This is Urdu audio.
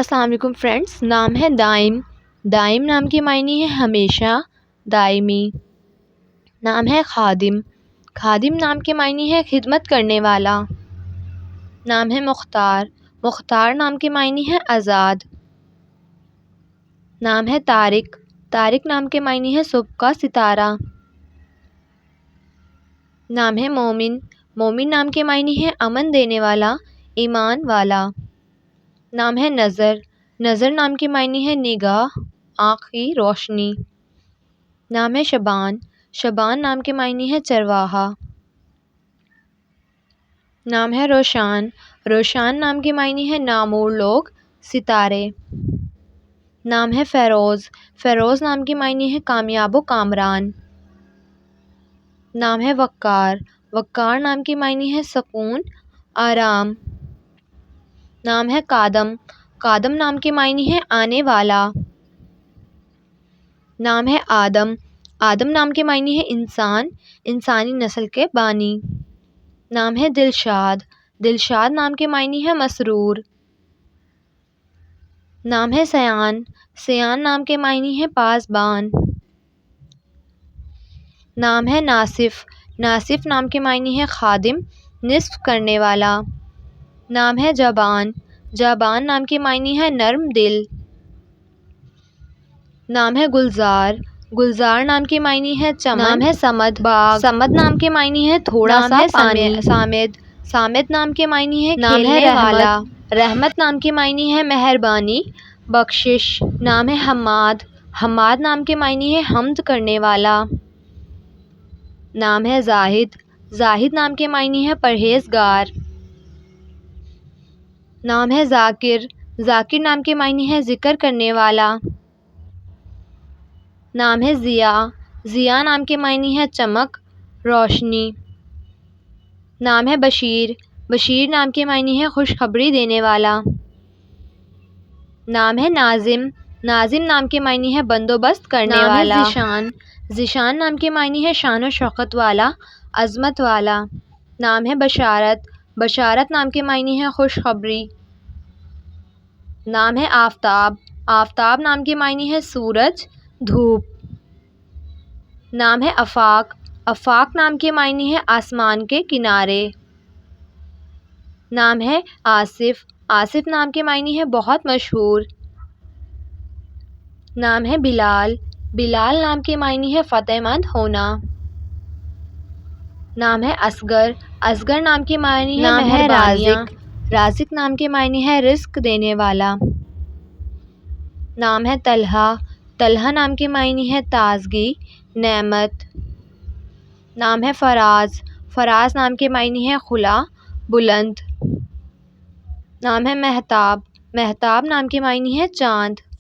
السلام علیکم فرینڈس، نام ہے دائم۔ دائم نام کے معنی ہے ہمیشہ، دائمی۔ نام ہے خادم۔ خادم نام کے معنی ہے خدمت کرنے والا۔ نام ہے مختار۔ مختار نام کے معنی ہے آزاد۔ نام ہے طارق۔ طارق نام کے معنی ہے صبح کا ستارہ۔ نام ہے مومن۔ مومن نام کے معنی ہے امن دینے والا، ایمان والا۔ نام ہے نظر۔ نظر نام کے معنی ہے نگاہ، آنکھ کی روشنی۔ نام ہے شبان۔ شبان نام کے معنی ہے چرواہا۔ نام ہے روشان۔ روشان نام کے معنی ہے نامور لوگ، ستارے۔ نام ہے فیروز۔ فیروز نام کے معنی ہے کامیاب و کامران۔ نام ہے وقار۔ وقار نام کے معنی ہے سکون، آرام۔ نام ہے قادم۔ قادم نام کے معنی ہے آنے والا۔ نام ہے آدم۔ آدم نام کے معنی ہے انسان، انسانی نسل کے بانی۔ نام ہے دلشاد۔ دلشاد نام کے معنی ہے مسرور۔ نام ہے سیان۔ سیان نام کے معنی ہے پاسبان۔ نام ہے ناصف۔ ناصف نام کے معنی ہے خادم، نصف کرنے والا۔ نام ہے جابان۔ جابان نام کے معنی ہے نرم دل۔ نام ہے گلزار۔ گلزار نام کے معنی ہے چمن۔ نام ہے سمد۔ باغ۔ سمد نام کے معنی ہے تھوڑا سا پانی۔ سامد۔ سامد نام کے معنی ہے کھیلنے والا۔ رحمت نام کے معنی ہے مہربانی، بخشش۔ نام ہے حماد۔ حماد نام کے معنی ہے حمد کرنے والا۔ نام ہے زاہد۔ زاہد نام کے معنی ہے پرہیزگار۔ نام ہے ذاکر۔ ذاکر نام کے معنی ہے ذکر کرنے والا۔ نام ہے ضیاء۔ ضیاء نام کے معنی ہے چمک، روشنی۔ نام ہے بشیر۔ بشیر نام کے معنی ہے خوشخبری دینے والا۔ نام ہے ناظم۔ ناظم نام کے معنی ہے بندوبست کرنے والا۔ نام ہے ذیشان۔ ذیشان نام کے معنی ہے شان و شوکت والا، عظمت والا۔ نام ہے بشارت۔ بشارت نام کے معنی ہے خوشخبری۔ نام ہے آفتاب۔ آفتاب نام کے معنی ہے سورج، دھوپ۔ نام ہے آفاق۔ آفاق نام کے معنی ہے آسمان کے کنارے۔ نام ہے آصف۔ آصف نام کے معنی ہے بہت مشہور۔ نام ہے بلال۔ بلال نام کے معنی ہے فتح مند ہونا۔ نام ہے اصغر۔ اصغر نام کے معنی ہے مہربانیاں۔ رازق نام کے معنی ہے رزق دینے والا۔ نام ہے طلحہ۔ طلحہ نام کے معنی ہے تازگی، نعمت۔ نام ہے فراز۔ فراز نام کے معنی ہے کھلا، بلند۔ نام ہے مہتاب۔ مہتاب نام کے معنی ہے چاند۔